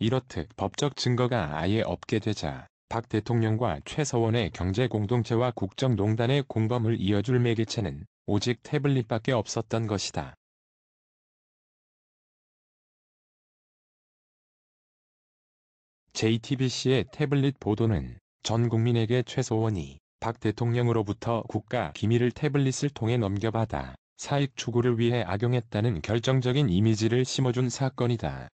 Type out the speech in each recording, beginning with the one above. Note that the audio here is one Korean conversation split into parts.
이렇듯 법적 증거가 아예 없게 되자 박 대통령과 최서원의 경제공동체와 국정농단의 공범을 이어줄 매개체는 오직 태블릿밖에 없었던 것이다. JTBC의 태블릿 보도는 전 국민에게 최서원이 박 대통령으로부터 국가 기밀을 태블릿을 통해 넘겨받아 사익 추구를 위해 악용했다는 결정적인 이미지를 심어준 사건이다.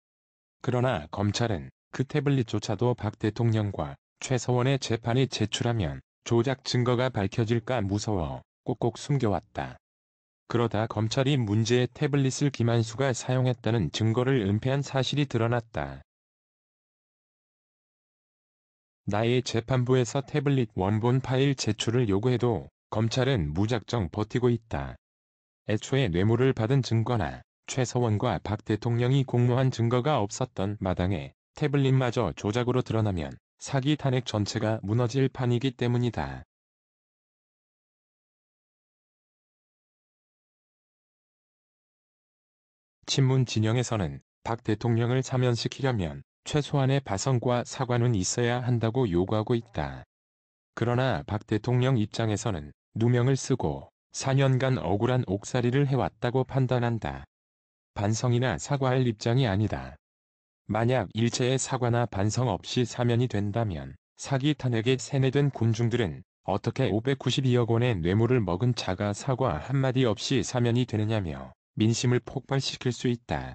그러나 검찰은 그 태블릿조차도 박 대통령과 최서원의 재판이 제출하면 조작 증거가 밝혀질까 무서워 꼭꼭 숨겨왔다. 그러다 검찰이 문제의 태블릿을 김한수가 사용했다는 증거를 은폐한 사실이 드러났다. 나의 재판부에서 태블릿 원본 파일 제출을 요구해도 검찰은 무작정 버티고 있다. 애초에 뇌물을 받은 증거나 최서원과 박 대통령이 공모한 증거가 없었던 마당에 태블릿마저 조작으로 드러나면 사기 탄핵 전체가 무너질 판이기 때문이다. 친문 진영에서는 박 대통령을 사면시키려면 최소한의 바성과 사과는 있어야 한다고 요구하고 있다. 그러나 박 대통령 입장에서는 누명을 쓰고 4년간 억울한 옥살이를 해왔다고 판단한다. 반성이나 사과할 입장이 아니다. 만약 일체의 사과나 반성 없이 사면이 된다면 사기 탄핵에 세뇌된 군중들은 어떻게 592억 원의 뇌물을 먹은 자가 사과 한마디 없이 사면이 되느냐며 민심을 폭발시킬 수 있다.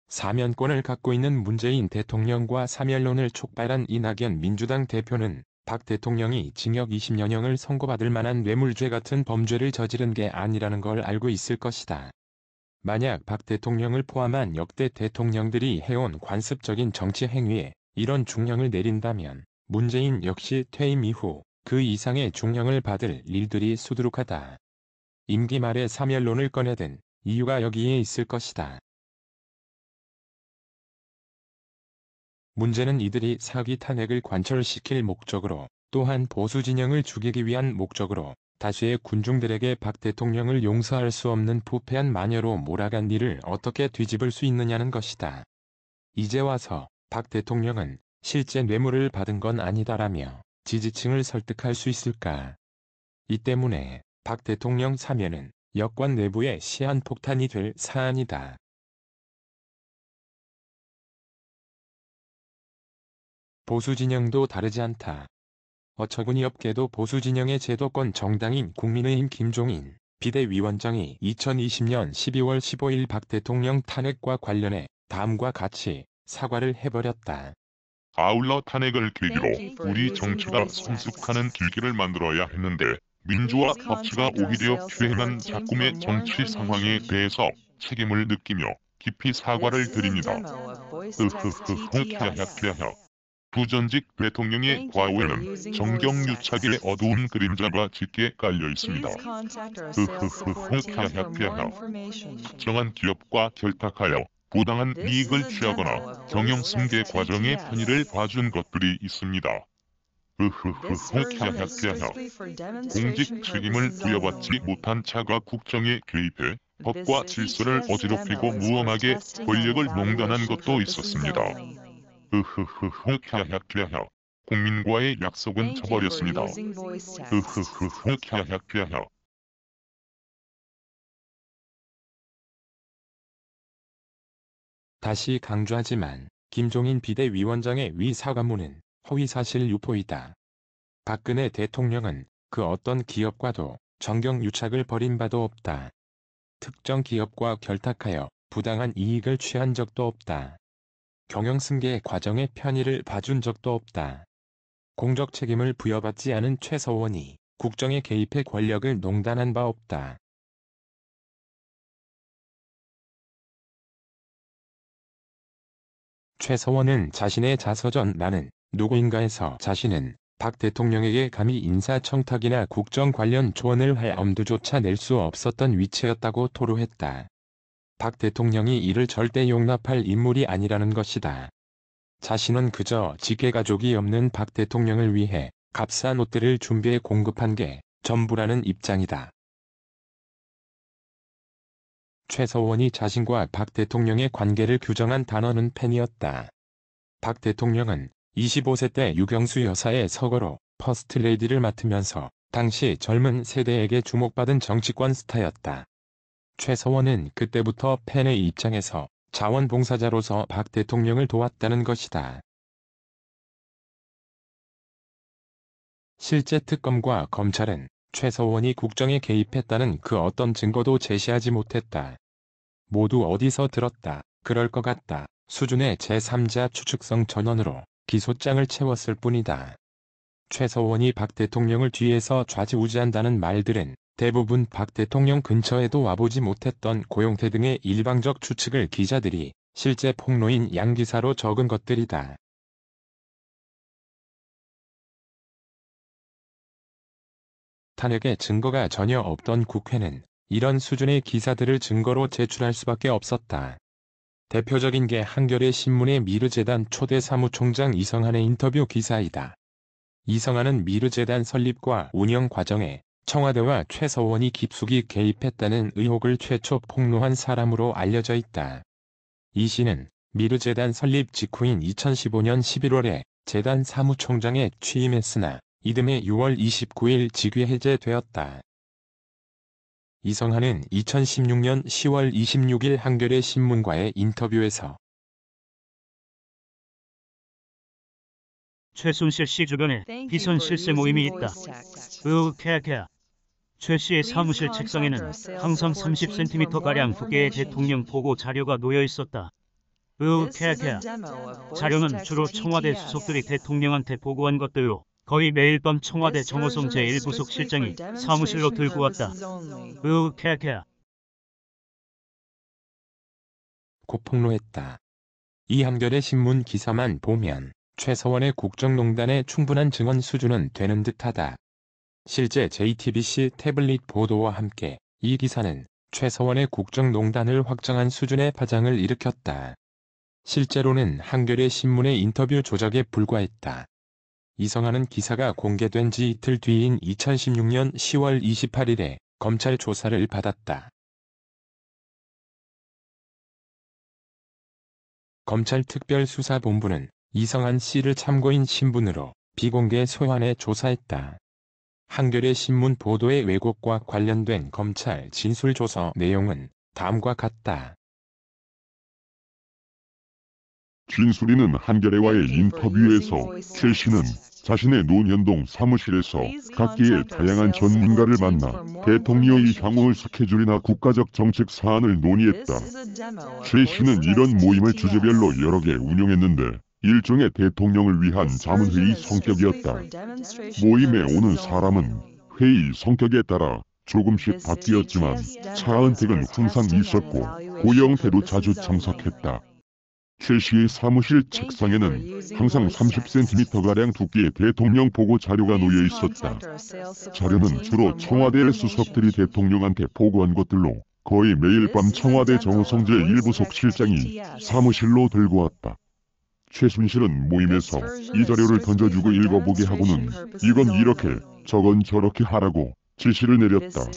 사면권을 갖고 있는 문재인 대통령과 사면론을 촉발한 이낙연 민주당 대표는 박 대통령이 징역 20년형을 선고받을 만한 뇌물죄 같은 범죄를 저지른 게 아니라는 걸 알고 있을 것이다. 만약 박 대통령을 포함한 역대 대통령들이 해온 관습적인 정치 행위에 이런 중형을 내린다면 문재인 역시 퇴임 이후 그 이상의 중형을 받을 일들이 수두룩하다. 임기 말에 사면론을 꺼내든 이유가 여기에 있을 것이다. 문제는 이들이 사기 탄핵을 관철시킬 목적으로 또한 보수 진영을 죽이기 위한 목적으로 다수의 군중들에게 박 대통령을 용서할 수 없는 부패한 마녀로 몰아간 일을 어떻게 뒤집을 수 있느냐는 것이다. 이제 와서 박 대통령은 실제 뇌물을 받은 건 아니다라며 지지층을 설득할 수 있을까? 이 때문에 박 대통령 사면은 여권 내부의 시한폭탄이 될 사안이다. 보수 진영도 다르지 않다. 어처구니없게도 보수 진영의 제도권 정당인 국민의힘 김종인 비대위원장이 2020년 12월 15일 박 대통령 탄핵과 관련해 다음과 같이 사과를 해버렸다. 아울러 탄핵을 계기로 우리 정치가 성숙하는 길기를 만들어야 했는데 민주화 법치가 오히려 추행한 작품의 정치 상황에 대해서 책임을 느끼며 깊이 사과를 드립니다. 흐흐흐흐. 부전직 대통령의 과오에는 정경유착의 어두운 그림자가 짙게 깔려 있습니다. 흐흐흐흐. 특정한 기업과 결탁하여 부당한 이익을 취하거나 경영승계 과정의 편의를 봐준 것들이 있습니다. 흐흐흐흐. 공직 책임을 부여받지 못한 자가 국정에 개입해 법과 질서를 어지럽히고 무엄하게 권력을 농단한 것도 있었습니다. 흐흐흐흐. 국민과의 약속은 저버렸습니다. 흐흐흐흐. 다시 강조하지만 김종인 비대위원장의 위 사과문은 허위사실 유포이다. 박근혜 대통령은 그 어떤 기업과도 정경유착을 벌인 바도 없다. 특정 기업과 결탁하여 부당한 이익을 취한 적도 없다. 경영승계 과정의 편의를 봐준 적도 없다. 공적 책임을 부여받지 않은 최서원이 국정에 개입해 권력을 농단한 바 없다. 최서원은 자신의 자서전 나는 누구인가에서 자신은 박 대통령에게 감히 인사청탁이나 국정 관련 조언을 할 엄두조차 낼 수 없었던 위치였다고 토로했다. 박 대통령이 이를 절대 용납할 인물이 아니라는 것이다. 자신은 그저 직계가족이 없는 박 대통령을 위해 값싼 옷들을 준비해 공급한 게 전부라는 입장이다. 최서원이 자신과 박 대통령의 관계를 규정한 단어는 팬이었다. 박 대통령은 25세 때 유경수 여사의 서거로 퍼스트레이디를 맡으면서 당시 젊은 세대에게 주목받은 정치권 스타였다. 최서원은 그때부터 팬의 입장에서 자원봉사자로서 박 대통령을 도왔다는 것이다. 실제 특검과 검찰은 최서원이 국정에 개입했다는 그 어떤 증거도 제시하지 못했다. 모두 어디서 들었다, 그럴 것 같다 수준의 제3자 추측성 전원으로 기소장을 채웠을 뿐이다. 최서원이 박 대통령을 뒤에서 좌지우지한다는 말들은 대부분 박 대통령 근처에도 와보지 못했던 고용태 등의 일방적 추측을 기자들이 실제 폭로인 양기사로 적은 것들이다. 탄핵의 증거가 전혀 없던 국회는 이런 수준의 기사들을 증거로 제출할 수밖에 없었다. 대표적인 게 한겨레 신문의 미르재단 초대 사무총장 이성한의 인터뷰 기사이다. 이성한은 미르재단 설립과 운영 과정에 청와대와 최서원이 깊숙이 개입했다는 의혹을 최초 폭로한 사람으로 알려져 있다. 이 씨는 미르재단 설립 직후인 2015년 11월에 재단 사무총장에 취임했으나 이듬해 6월 29일 직위 해제되었다. 이성한은 2016년 10월 26일 한겨레 신문과의 인터뷰에서 최순실 씨 주변에 비선 실세 모임이 있다. 으으케케. 최 씨의 사무실 책상에는 항상 30cm가량 두께의 대통령 보고 자료가 놓여 있었다. 으으케케. 자료는 주로 청와대 수석들이 대통령한테 보고한 것들로 거의 매일 밤 청와대 정호성 제1부속 실장이 사무실로 들고 왔다. 으으케케. 고 폭로했다. 이 한겨레 신문 기사만 보면 최서원의 국정농단의 충분한 증언 수준은 되는 듯하다. 실제 JTBC 태블릿 보도와 함께 이 기사는 최서원의 국정농단을 확정한 수준의 파장을 일으켰다. 실제로는 한겨레 신문의 인터뷰 조작에 불과했다. 이성한은 기사가 공개된 지 이틀 뒤인 2016년 10월 28일에 검찰 조사를 받았다. 검찰 특별수사본부는 이성한 씨를 참고인 신분으로 비공개 소환해 조사했다. 한겨레 신문 보도의 왜곡과 관련된 검찰 진술조서 내용은 다음과 같다. 진술인은 한겨레와의 인터뷰에서 최 씨는 자신의 논현동 사무실에서 각계의 다양한 전문가를 만나 대통령의 향후 스케줄이나 국가적 정책 사안을 논의했다. 최 씨는 이런 모임을 주제별로 여러 개 운영했는데 일종의 대통령을 위한 자문회의 성격이었다. 모임에 오는 사람은 회의 성격에 따라 조금씩 바뀌었지만 차은택은 항상 있었고 고영태도 자주 참석했다. 최 씨의 사무실 책상에는 항상 30cm가량 두께의 대통령 보고 자료가 놓여 있었다. 자료는 주로 청와대 수석들이 대통령한테 보고한 것들로 거의 매일 밤 청와대 정호성 제1부속 실장이 사무실로 들고 왔다. 최순실은 모임에서 이 자료를 던져주고 읽어보게 하고는 이건 이렇게 저건 저렇게 하라고 지시를 내렸다.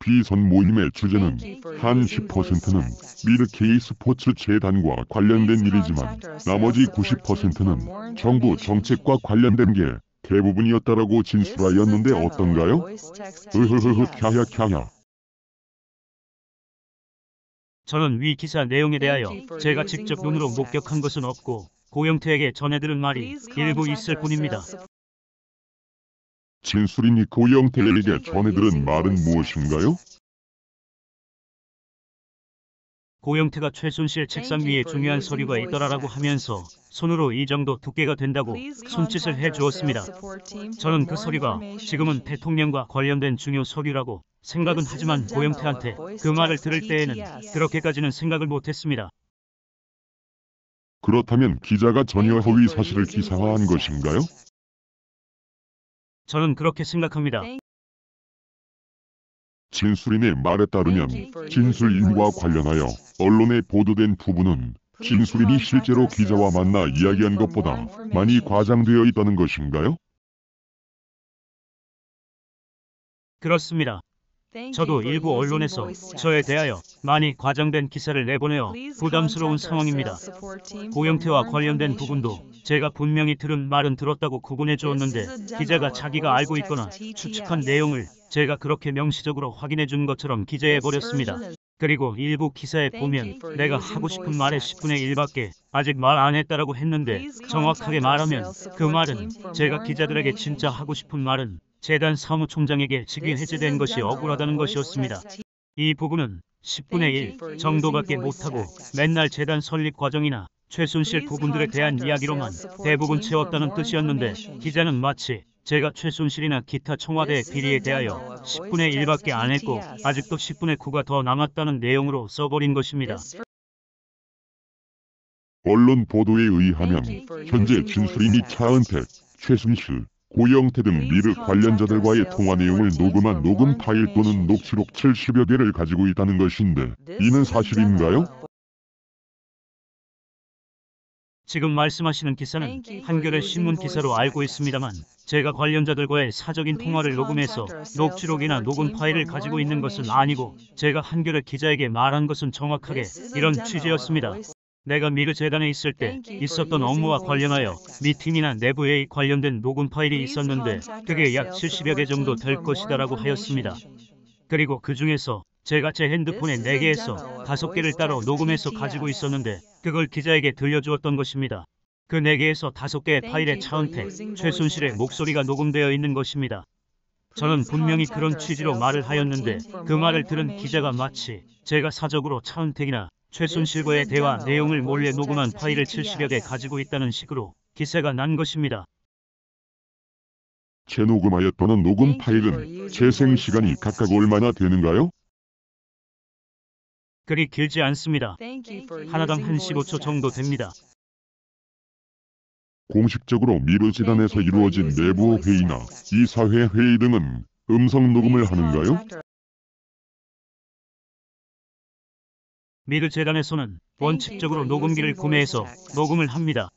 비선 모임의 주제는 한 10%는 미르K 스포츠 재단과 관련된 일이지만 나머지 90%는 정부 정책과 관련된 게 대부분이었다라고 진술하였는데 어떤가요? 으흐흐흐 캬야캬야. 저는 위 기사 내용에 대하여 제가 직접 눈으로 목격한 것은 없고 고영태에게 전해들은 말이 일부 있을 뿐입니다. 진술인이 고영태에게 전해들은 말은 무엇인가요? 고영태가 최순실 책상 위에 중요한 서류가 있더라라고 하면서 손으로 이 정도 두께가 된다고 손짓을 해주었습니다. 저는 그 서류가 지금은 대통령과 관련된 중요 서류라고 생각은 하지만 고영태한테 그 말을 들을 때에는 그렇게까지는 생각을 못했습니다. 그렇다면 기자가 전혀 허위 사실을 기사화한 것인가요? 저는 그렇게 생각합니다. 진술인의 말에 따르면 진술인과 관련하여 언론에 보도된 부분은 진술인이 실제로 기자와 만나 이야기한 것보다 많이 과장되어 있다는 것인가요? 그렇습니다. 저도 일부 언론에서 저에 대하여 많이 과장된 기사를 내보내어 부담스러운 상황입니다. 고영태와 관련된 부분도 제가 분명히 들은 말은 들었다고 구분해 주었는데 기자가 자기가 알고 있거나 추측한 내용을 제가 그렇게 명시적으로 확인해 준 것처럼 기재해 버렸습니다. 그리고 일부 기사에 보면 내가 하고 싶은 말의 10분의 1밖에 아직 말 안 했다라고 했는데 정확하게 말하면 그 말은 제가 기자들에게 진짜 하고 싶은 말은 재단 사무총장에게 직위 해제된 것이 억울하다는 것이었습니다. 이 부분은 10분의 1 정도밖에 못하고 맨날 재단 설립 과정이나 최순실 부분들에 대한 이야기로만 대부분 채웠다는 뜻이었는데 기자는 마치 제가 최순실이나 기타 청와대 비리에 대하여 10분의 1밖에 안 했고 아직도 10분의 9가 더 남았다는 내용으로 써버린 것입니다. 언론 보도에 의하면 현재 진술인이 차은택, 최순실, 고영태 등 미르 관련자들과의 통화 내용을 녹음한 녹음 파일 또는 녹취록 70여 개를 가지고 있다는 것인데 이는 사실인가요? 지금 말씀하시는 기사는 한겨레 신문 기사로 알고 있습니다만 제가 관련자들과의 사적인 통화를 녹음해서 녹취록이나 녹음 파일을 가지고 있는 것은 아니고 제가 한겨레 기자에게 말한 것은 정확하게 이런 취지였습니다. 내가 미르 재단에 있을 때 있었던 업무와 관련하여 미팅이나 내부 회의 관련된 녹음 파일이 있었는데 그게 약 70여 개 정도 될 것이다라고 하였습니다. 그리고 그 중에서 제가 제 핸드폰에 4개에서 5개를 따로 녹음해서 가지고 있었는데 그걸 기자에게 들려주었던 것입니다. 그 4개에서 5개의 파일에 차은택, 최순실의 목소리가 녹음되어 있는 것입니다. 저는 분명히 그런 취지로 말을 하였는데 그 말을 들은 기자가 마치 제가 사적으로 차은택이나 최순실과의 대화 내용을 몰래 녹음한 파일을 70여 개 가지고 있다는 식으로 기사가 난 것입니다. 재녹음하였다는 녹음 파일은 재생 시간이 각각 얼마나 되는가요? 그리 길지 않습니다. 하나당 한 15초 정도 됩니다. 공식적으로 미르 재단에서 이루어진 내부 회의나 이사회 회의 등은 음성 녹음을 하는가요? 미르 재단에서는 원칙적으로 녹음기를 구매해서 녹음을 합니다.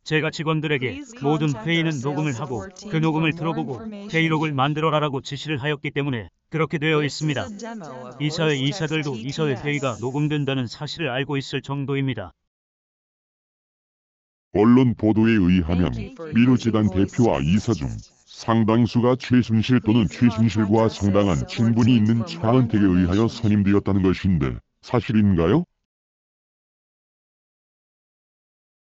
제가 직원들에게 모든 회의는 녹음을 하고 그 녹음을 들어보고 회의록을 만들어라라고 지시를 하였기 때문에 그렇게 되어 있습니다. 이사회 이사들도 이사회 회의가 녹음된다는 사실을 알고 있을 정도입니다. 언론 보도에 의하면 미르 재단 대표와 이사 중 상당수가 최순실 또는 최순실과 상당한 친분이 있는 차은택에 의하여 선임되었다는 것인데 사실인가요?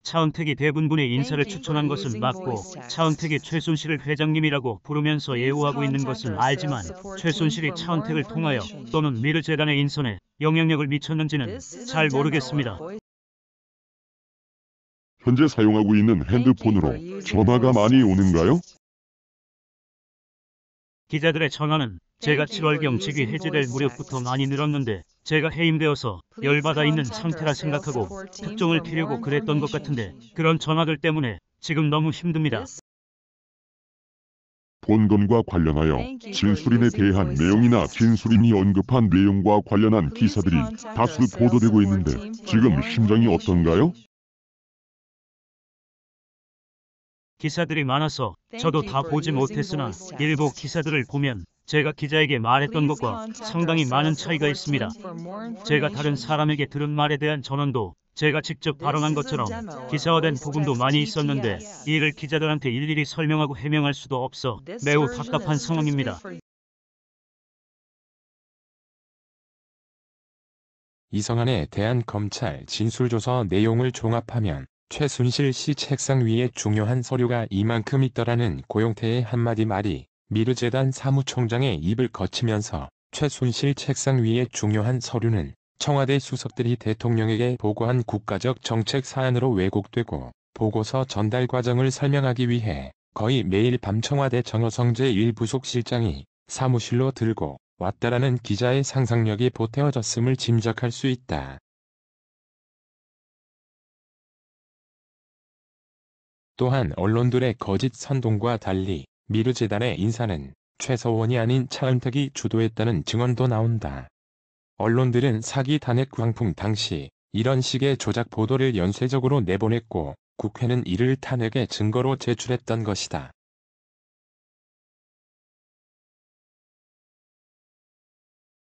차은택이 대부분의 인사를 추천한 것은 맞고 차은택이 최순실을 회장님이라고 부르면서 예우하고 있는 것은 알지만 최순실이 차은택을 통하여 또는 미르 재단의 인선에 영향력을 미쳤는지는 잘 모르겠습니다. 현재 사용하고 있는 핸드폰으로 전화가 많이 오는가요? 기자들의 전화는 제가 7월경 직위 해제될 무렵부터 많이 늘었는데 제가 해임되어서 열받아 있는 상태라 생각하고 특종을 피려고 그랬던 것 같은데 그런 전화들 때문에 지금 너무 힘듭니다. 본건과 관련하여 진술인에 대한 내용이나 진술인이 언급한 내용과 관련한 기사들이 다수 보도되고 있는데 지금 심정이 어떤가요? 기사들이 많아서 저도 다 보지 못했으나 일부 기사들을 보면 제가 기자에게 말했던 것과 상당히 많은 차이가 있습니다. 제가 다른 사람에게 들은 말에 대한 전언도 제가 직접 발언한 것처럼 기사화된 부분도 많이 있었는데 이를 기자들한테 일일이 설명하고 해명할 수도 없어 매우 답답한 상황입니다. 이성안에 대한 검찰 진술조서 내용을 종합하면 최순실 씨 책상 위에 중요한 서류가 이만큼 있더라는 고영태의 한마디 말이 미르 재단 사무총장의 입을 거치면서 최순실 책상 위에 중요한 서류는 청와대 수석들이 대통령에게 보고한 국가적 정책 사안으로 왜곡되고 보고서 전달 과정을 설명하기 위해 거의 매일 밤 청와대 정호성 제1부속실장이 사무실로 들고 왔다라는 기자의 상상력이 보태어졌음을 짐작할 수 있다. 또한 언론들의 거짓 선동과 달리 미르 재단의 인사는 최서원이 아닌 차은택이 주도했다는 증언도 나온다. 언론들은 사기 탄핵 광풍 당시 이런 식의 조작 보도를 연쇄적으로 내보냈고 국회는 이를 탄핵의 증거로 제출했던 것이다.